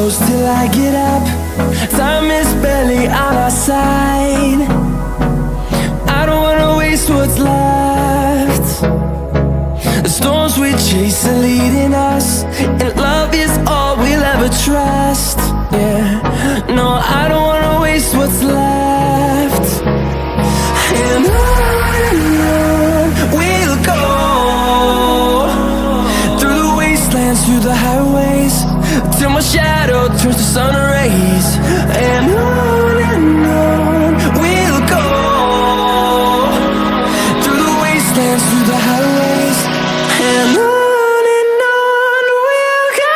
close till I get up. Time is barely on our side. I don't wanna waste what's left. The storms we chase are leading us, and love is all we'll ever trust. Yeah, no, I don't wanna waste what's left. And on we'll go, through the wastelands, through the highways, till my shadow turns to sun rays. And on we'll go, through the wastelands, through the highways, and on we'll go.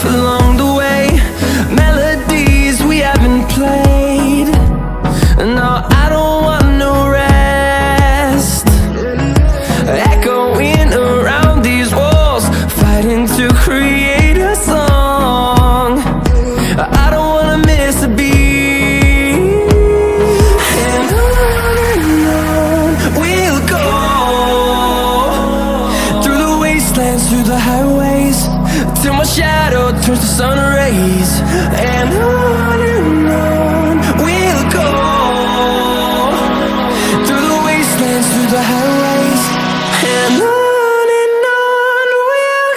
Along the way, melodies we haven't played. No, I don't want no rest. Echoing around these walls, fighting to create a song. I don't wanna miss a beat. And on we'll go, through the wastelands, through the highways, till my shadow turns to sun rays. And on we'll go, through the wastelands, through the highways, and on we'll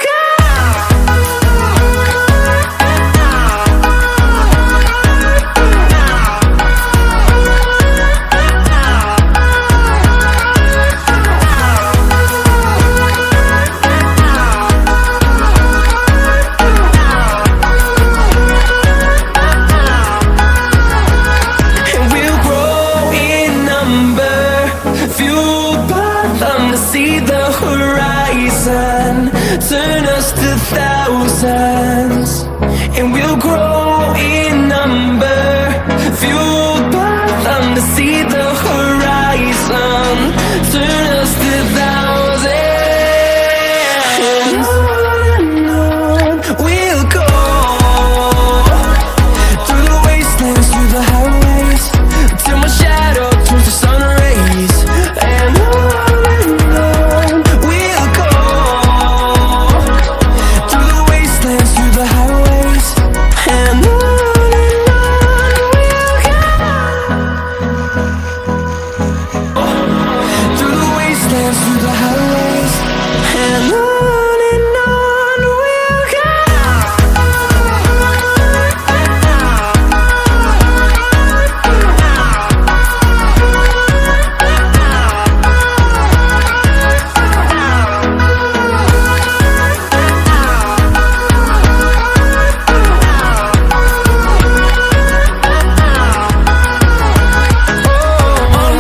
go. Fueled by them to see the horizon, turn us to thousands, and we'll grow in number. Fueled by them to see the horizon, turn us to thousands. And on we'll go, through the wastelands, through the highways, till my shadow turns to sun rays. And on we'll go, through the wastelands, through the highways, and on we'll go, through the wastelands, through the highways, and on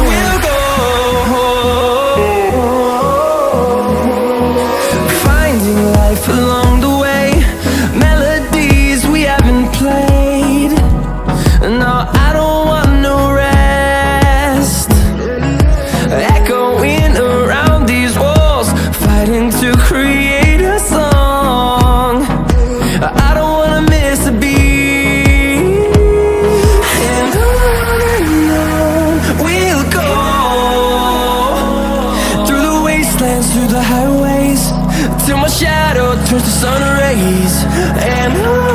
we'll go. Along the way, melodies we haven't played. No, I don't want no rest. Echoing around these walls, fighting to create a song. I don't wanna miss a beat. And on we'll go, through the wastelands, through the highways, till my shadow turns to sun rays. And on